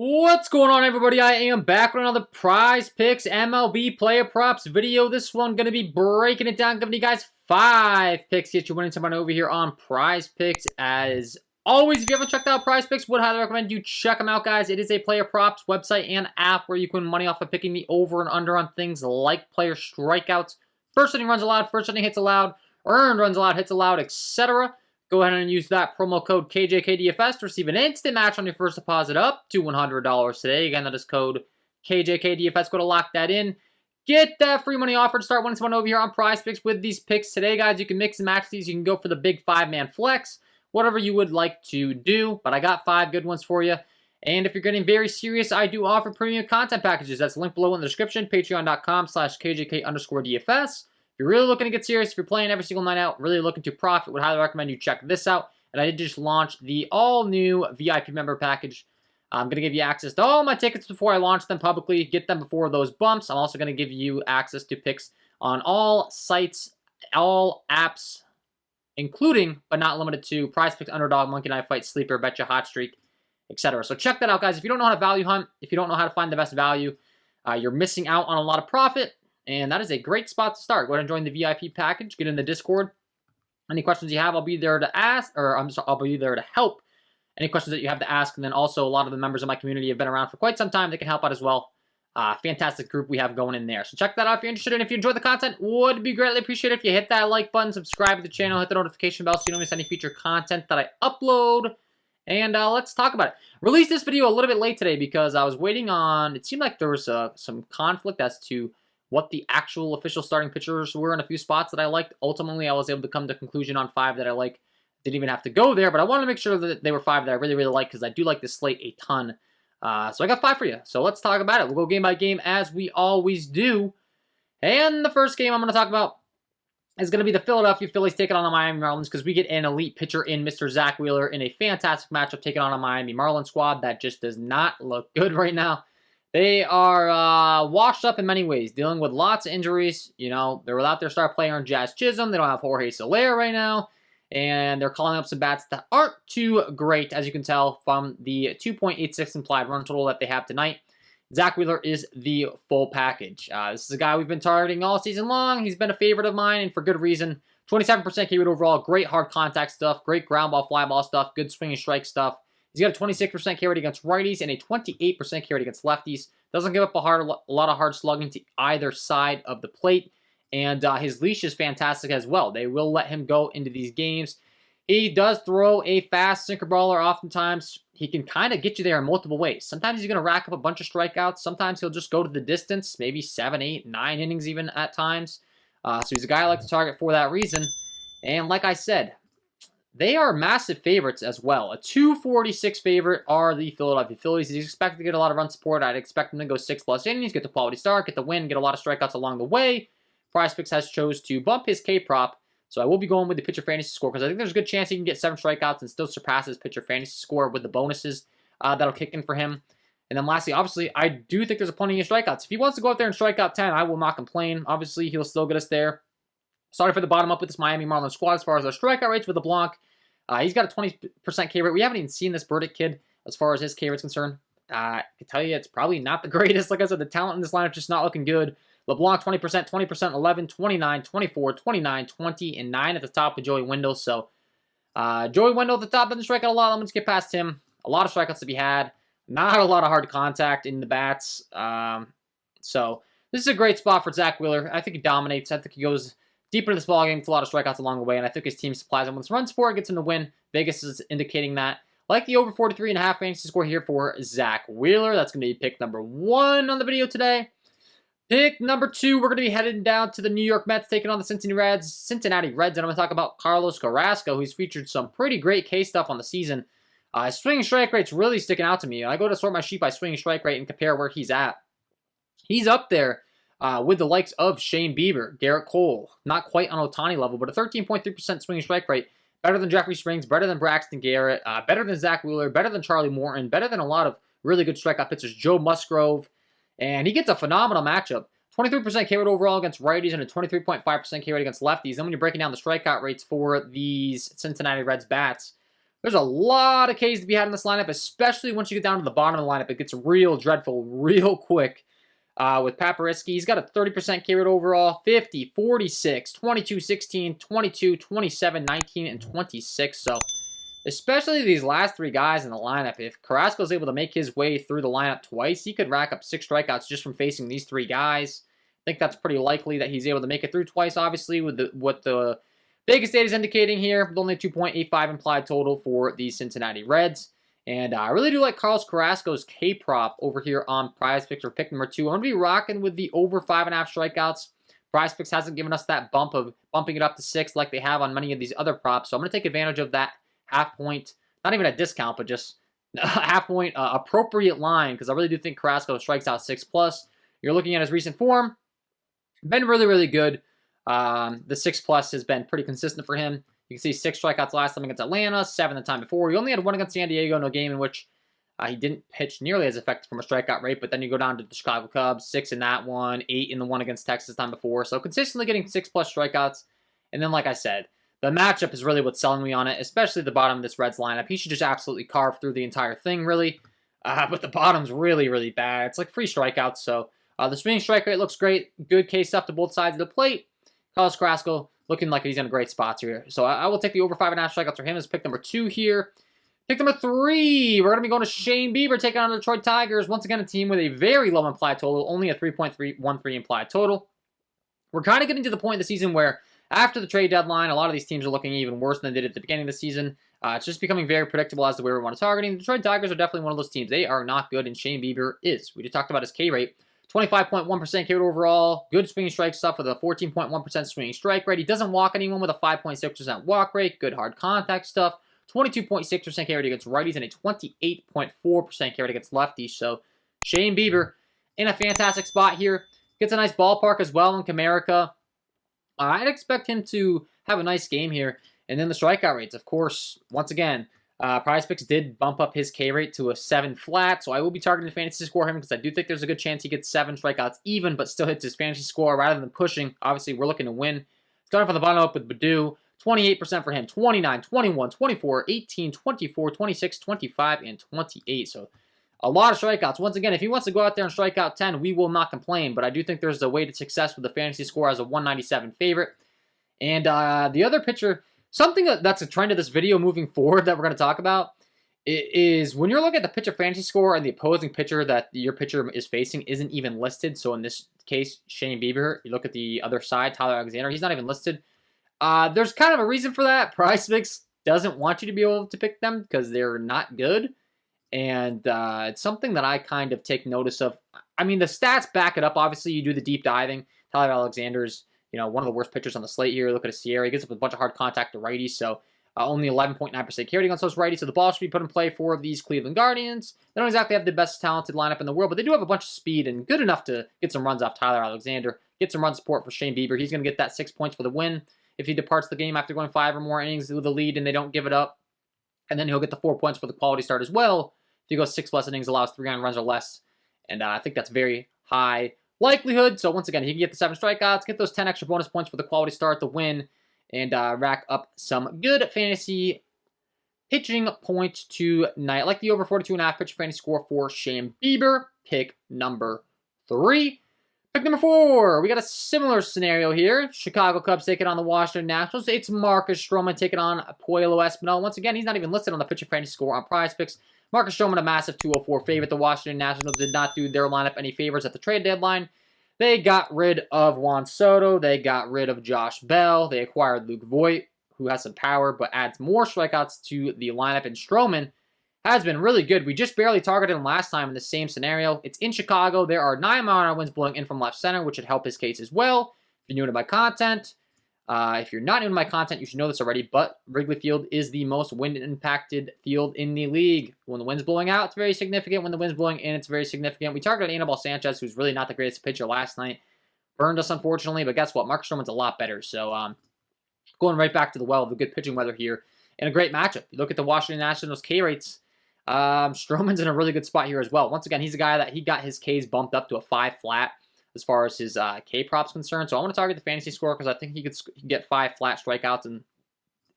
What's going on, everybody? I am back with another Prizepicks MLB player props video. This one going to be breaking it down, giving you guys 5 picks. Get you winning some money over here on Prizepicks. As always, if you haven't checked out Prizepicks, would highly recommend you check them out, guys. It is a player props website and app where you can win money off of picking the over and under on things like player strikeouts, first inning runs allowed, first inning hits allowed, earned runs allowed, hits allowed, etc. Go ahead and use that promo code KJK DFS to receive an instant match on your first deposit up to $100 today. Again, that is code KJK DFS. Go to lock that in. Get that free money offer to start winning some money over here on Prizepicks with these picks today, guys. You can mix and match these. You can go for the big 5-man flex, whatever you would like to do. But I got 5 good ones for you. And if you're getting very serious, I do offer premium content packages. That's linked below in the description, patreon.com/KJK_DFS. If you're really looking to get serious, if you're playing every single night out, really looking to profit, would highly recommend you check this out. And I did just launch the all-new VIP member package. I'm going to give you access to all my tickets before I launch them publicly. Get them before those bumps. I'm also going to give you access to picks on all sites, all apps, including, but not limited to, Prizepicks, Underdog, Monkey Knife Fight, Sleeper, Betcha, Hot Streak, etc. So check that out, guys. If you don't know how to value hunt, if you don't know how to find the best value, you're missing out on a lot of profit. And that is a great spot to start. Go ahead and join the VIP package. Get in the Discord. Any questions you have, I'll be there to ask, or I'll be there to help. Any questions that you have to ask, and then also a lot of the members of my community have been around for quite some time. They can help out as well. Fantastic group we have going in there. So check that out if you're interested. And if you enjoy the content, would be greatly appreciated if you hit that like button, subscribe to the channel, hit the notification bell so you don't miss any future content that I upload. And let's talk about it. Released this video a little bit late today because I was waiting on, it seemed like there was some conflict as to what the actual official starting pitchers were in a few spots that I liked. Ultimately, I was able to come to a conclusion on 5 that I like. Didn't even have to go there, but I wanted to make sure that they were 5 that I really, really like because I do like this slate a ton. So I got 5 for you. So let's talk about it. We'll go game by game as we always do. And the first game I'm going to talk about is going to be the Philadelphia Phillies taking on the Miami Marlins because we get an elite pitcher in Mr. Zach Wheeler in a fantastic matchup taking on a Miami Marlins squad that just does not look good right now. They are washed up in many ways, dealing with lots of injuries. You know, they're without their star player in Jazz Chisholm. They don't have Jorge Soler right now. And they're calling up some bats that aren't too great, as you can tell from the 2.86 implied run total that they have tonight. Zach Wheeler is the full package. This is a guy we've been targeting all season long. He's been a favorite of mine, and for good reason. 27% K rate overall, great hard contact stuff, great ground ball, fly ball stuff, good swing and strike stuff. He's got a 26% K rate against righties and a 28% K rate against lefties. Doesn't give up a lot of hard slugging to either side of the plate. And his leash is fantastic as well. They will let him go into these games. He does throw a fast sinker baller. Oftentimes, he can kind of get you there in multiple ways. Sometimes he's going to rack up a bunch of strikeouts. Sometimes he'll just go to the distance, maybe 7, 8, 9 innings even at times. So he's a guy I like to target for that reason. And like I said, they are massive favorites as well. A 246 favorite are the Philadelphia Phillies. He's expected to get a lot of run support. I'd expect him to go 6+ innings, get the quality start, get the win, get a lot of strikeouts along the way. Prizepicks has chose to bump his K-prop, so I will be going with the pitcher fantasy score because I think there's a good chance he can get 7 strikeouts and still surpass his pitcher fantasy score with the bonuses that'll kick in for him. And then lastly, obviously, I do think there's plenty of strikeouts. If he wants to go out there and strike out 10, I will not complain. Obviously, he'll still get us there. Starting for the bottom up with this Miami Marlins squad as far as our strikeout rates with LeBlanc. He's got a 20% K rate. We haven't even seen this Burdick kid as far as his K rate's concerned. I can tell you it's probably not the greatest. Like I said, the talent in this lineup is just not looking good. LeBlanc 20%, 20%, 11, 29, 24, 29, 20, and 9 at the top with Joey Wendell. So Joey Wendell at the top doesn't strike out a lot. Let's get past him. A lot of strikeouts to be had. Not a lot of hard contact in the bats. So this is a great spot for Zach Wheeler. I think he dominates. I think he goes deep into this ballgame, gets a lot of strikeouts along the way, and I think his team supplies him with some run support, gets him to win. Vegas is indicating that. Like the over 43.5 fantasy score here for Zach Wheeler. That's going to be pick number 1 on the video today. Pick number 2, we're going to be headed down to the New York Mets, taking on the Cincinnati Reds, and I'm going to talk about Carlos Carrasco, who's featured some pretty great K stuff on the season. His swing and strike rate's really sticking out to me. I go to sort my sheet by swing and strike rate and compare where he's at. He's up there with the likes of Shane Bieber, Garrett Cole, not quite on Ohtani level, but a 13.3% swing and strike rate. Better than Jeffrey Springs, better than Braxton Garrett, better than Zach Wheeler, better than Charlie Morton, better than a lot of really good strikeout pitchers, Joe Musgrove. And he gets a phenomenal matchup. 23% K rate overall against righties and a 23.5% K rate against lefties. Then when you're breaking down the strikeout rates for these Cincinnati Reds bats, There's a lot of Ks to be had in this lineup, especially once you get down to the bottom of the lineup. It gets real dreadful real quick. With Prizepicks, he's got a 30% K rate overall, 50, 46, 22, 16, 22, 27, 19, and 26. So, especially these last three guys in the lineup, if Carrasco is able to make his way through the lineup twice, he could rack up 6 strikeouts just from facing these three guys. I think that's pretty likely that he's able to make it through twice, obviously, with what the Vegas data is indicating here, with only 2.85 implied total for the Cincinnati Reds. And I really do like Carlos Carrasco's K-prop over here on Prizepicks for pick number 2. I'm going to be rocking with the over 5.5 strikeouts. Prizepicks hasn't given us that bump of bumping it up to 6 like they have on many of these other props. So I'm going to take advantage of that half point, not even a discount, but just a half point appropriate line, because I really do think Carrasco strikes out 6+. You're looking at his recent form. Been really, really good. The 6+ has been pretty consistent for him. You can see 6 strikeouts last time against Atlanta, 7 the time before. He only had 1 against San Diego in a game in which he didn't pitch nearly as effective from a strikeout rate, but then you go down to the Chicago Cubs, 6 in that one, 8 in the one against Texas the time before. So consistently getting 6+ strikeouts. And then, like I said, the matchup is really what's selling me on it, especially the bottom of this Reds lineup. He should just absolutely carve through the entire thing, really. But the bottom's really, really bad. It's like free strikeouts, so the swinging strike rate looks great. Good K stuff to both sides of the plate. Carlos Carrasco looking like he's in a great spot here. So I will take the over 5.5 strikeouts for him as pick number 2 here. Pick number 3, we're going to be going to Shane Bieber taking on the Detroit Tigers. Once again, a team with a very low implied total, only a 3.313 implied total. We're kind of getting to the point of the season where after the trade deadline, a lot of these teams are looking even worse than they did at the beginning of the season. It's just becoming very predictable as to where we want to targeting. The Detroit Tigers are definitely one of those teams. They are not good, and Shane Bieber is. We just talked about his K rate. 25.1% K rate overall. Good swinging strike stuff with a 14.1% swinging strike rate. He doesn't walk anyone with a 5.6% walk rate. Good hard contact stuff. 22.6% K rate against righties and a 28.4% K rate against lefties. So Shane Bieber in a fantastic spot here. Gets a nice ballpark as well in Comerica. I'd expect him to have a nice game here. And then the strikeout rates, of course, once again, Prizepicks did bump up his K rate to a 7 flat, so I will be targeting fantasy score him because I do think there's a good chance he gets 7 strikeouts even, but still hits his fantasy score rather than pushing. Obviously, we're looking to win. Starting from the bottom up with Baddoo, 28% for him, 29, 21, 24, 18, 24, 26, 25, and 28. So a lot of strikeouts. Once again, if he wants to go out there and strike out 10, we will not complain, but I do think there's a way to success with the fantasy score as a 197 favorite. And the other pitcher, something that's a trend of this video moving forward that we're going to talk about is when you're looking at the pitcher fantasy score and the opposing pitcher that your pitcher is facing isn't even listed. So in this case, Shane Bieber, you look at the other side, Tyler Alexander, he's not even listed. There's kind of a reason for that. Prizepicks doesn't want you to be able to pick them because they're not good. And it's something that I kind of take notice of. I mean, the stats back it up. Obviously, you do the deep diving. Tyler Alexander's, one of the worst pitchers on the slate here. Look at his Sierra. He gets up with a bunch of hard contact to righties, so only 11.9% carry against those righties. So the ball should be put in play for these Cleveland Guardians. They don't exactly have the best talented lineup in the world, but they do have a bunch of speed and good enough to get some runs off Tyler Alexander, get some run support for Shane Bieber. He's going to get that 6 points for the win if he departs the game after going 5 or more innings with the lead and they don't give it up. And then he'll get the 4 points for the quality start as well. If he goes 6+ innings, allows 3 earned runs or less. And I think that's very high likelihood. So once again, he can get the 7 strikeouts, get those 10 extra bonus points for the quality start, the win, and rack up some good fantasy pitching points tonight. I like the over 42.5 pitcher fantasy score for Shane Bieber. Pick number 3. Pick number 4. We got a similar scenario here. Chicago Cubs taking on the Washington Nationals. It's Marcus Stroman taking on Puelo Espinal. Once again, he's not even listed on the pitcher fantasy score on Prizepicks. Marcus Stroman, a massive 204 favorite. The Washington Nationals did not do their lineup any favors at the trade deadline. They got rid of Juan Soto. They got rid of Josh Bell. They acquired Luke Voit, who has some power, but adds more strikeouts to the lineup. And Stroman has been really good. We just barely targeted him last time in the same scenario. It's in Chicago. There are 9-mile-an-hour winds blowing in from left center, which should help his case as well. If you're new to my content, if you're not new to my content, you should know this already, but Wrigley Field is the most wind-impacted field in the league. When the wind's blowing out, it's very significant. When the wind's blowing in, it's very significant. We targeted Anibal Sanchez, who's really not the greatest pitcher last night. Burned us, unfortunately, but guess what? Marcus Stroman's a lot better. So going right back to the well of the good pitching weather here and a great matchup. You look at the Washington Nationals K rates. Stroman's in a really good spot here as well. Once again, he's a guy that he got his Ks bumped up to a 5 flat as far as his K prop's concerned. So I want to target the fantasy score because I think he could get 5 flat strikeouts and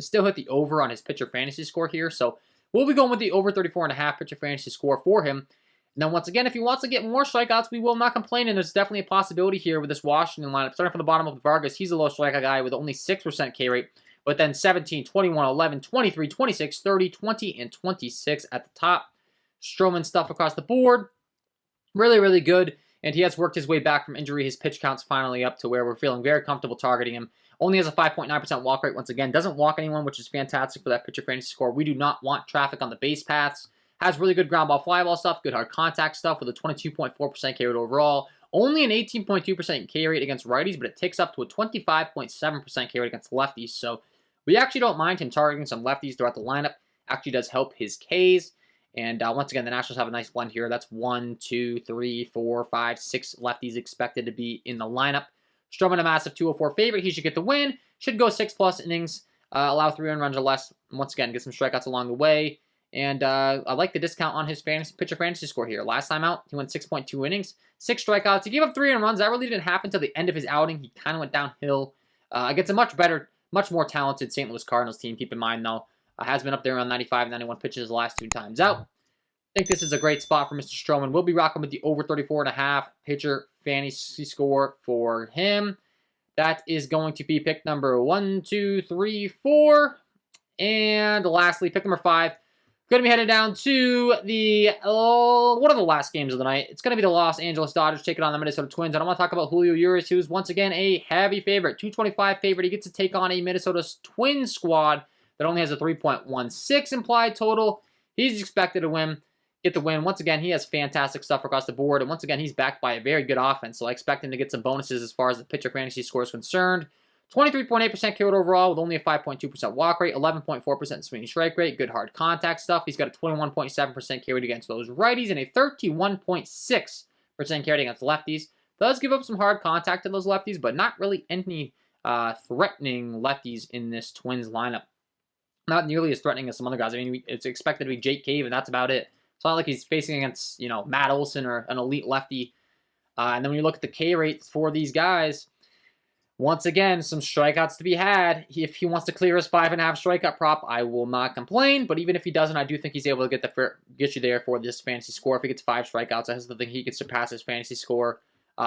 still hit the over on his pitcher fantasy score here. So we'll be going with the over 34.5 pitcher fantasy score for him. And then once again, if he wants to get more strikeouts, we will not complain. And there's definitely a possibility here with this Washington lineup. Starting from the bottom of Vargas, he's a low strikeout guy with only 6% K rate. But then 17, 21, 11, 23, 26, 30, 20, and 26 at the top. Stroman stuff across the board. Really, really good. And he has worked his way back from injury. His pitch count's finally up to where we're feeling very comfortable targeting him. Only has a 5.9% walk rate once again. Doesn't walk anyone, which is fantastic for that pitcher fantasy score. We do not want traffic on the base paths. Has really good ground ball, fly ball stuff, good hard contact stuff with a 22.4% K rate overall. Only an 18.2% K rate against righties, but it ticks up to a 25.7% K rate against lefties. So we actually don't mind him targeting some lefties throughout the lineup. Actually does help his Ks. And once again, the Nationals have a nice blend here. That's 1, 2, 3, 4, 5, 6 lefties expected to be in the lineup. Stroman, a massive 204 favorite. He should get the win. Should go 6+ innings. Allow 3 earned runs or less. Once again, get some strikeouts along the way. And I like the discount on his pitcher fantasy score here. Last time out, he went 6.2 innings, 6 strikeouts. He gave up 3 earned runs. That really didn't happen until the end of his outing. He kind of went downhill. Against a much more talented St. Louis Cardinals team. Keep in mind, though, has been up there around 95 and 91 pitches the last 2 times out. I think this is a great spot for Mr. Stroman. We'll be rocking with the over 34.5 pitcher fantasy score for him. That is going to be pick number 1, 2, 3, 4. And lastly, pick number 5. Going to be headed down to the, one of the last games of the night. It's going to be the Los Angeles Dodgers taking on the Minnesota Twins. And I want to talk about Julio Urias, who's once again a heavy favorite. 225 favorite. He gets to take on a Minnesota Twins squad that only has a 3.16 implied total. He's expected to get the win. Once again, he has fantastic stuff across the board. And once again, he's backed by a very good offense. So I expect him to get some bonuses as far as the pitcher fantasy score is concerned. 23.8% K rate overall with only a 5.2% walk rate, 11.4% swinging strike rate, good hard contact stuff. He's got a 21.7% K rate against those righties and a 31.6% K rate against lefties. Does give up some hard contact to those lefties, but not really any threatening lefties in this Twins lineup. Not nearly as threatening as some other guys. I mean, it's expected to be Jake Cave, and that's about it. It's not like he's facing against, Matt Olson or an elite lefty. And then when you look at the K rates for these guys, once again, some strikeouts to be had. If he wants to clear his 5.5 strikeout prop, I will not complain. But even if he doesn't, I do think he's able to get you there for this fantasy score. If he gets 5 strikeouts, I still think he could surpass his fantasy score.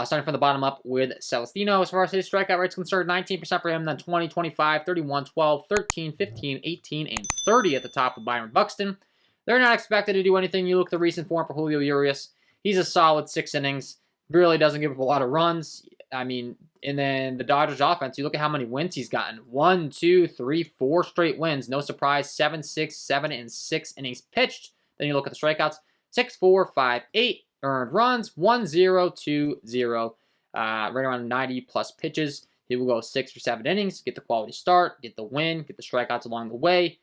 Starting from the bottom up with Celestino. As far as his strikeout rate's concerned, 19% for him, then 20, 25, 31, 12, 13, 15, 18, and 30 at the top with Byron Buxton. They're not expected to do anything. You look at the recent form for Julio Urias. He's a solid 6 innings. Really doesn't give up a lot of runs. I mean, and then the Dodgers offense, you look at how many wins he's gotten. 1, 2, 3, 4 straight wins. No surprise, 7, 6, 7, and 6 innings pitched. Then you look at the strikeouts. 6, 4, 5, 8 earned runs. 1, 0, 2, 0. Right around 90+ pitches. He will go 6 or 7 innings, get the quality start, get the win, get the strikeouts along the way.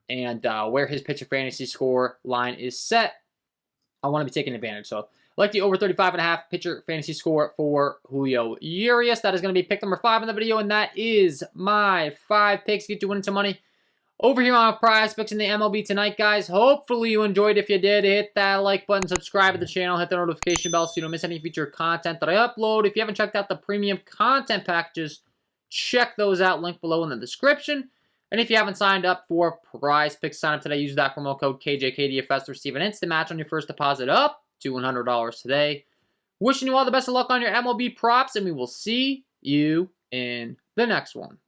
And where his pitcher fantasy score line is set, I want to be taking advantage. So I like the over 35.5 pitcher fantasy score for Julio Urias. That is going to be pick number 5 in the video, and that is my 5 picks to get you winning some money over here on Prizepicks in the MLB tonight, guys. Hopefully you enjoyed. If you did, hit that like button, subscribe to the channel, hit the notification bell so you don't miss any future content that I upload. If you haven't checked out the premium content packages, check those out. Link below in the description. And if you haven't signed up for Prizepicks, sign up today. Use that promo code KJK DFS to receive an instant match on your first deposit up to $100 today. Wishing you all the best of luck on your MLB props, and we will see you in the next one.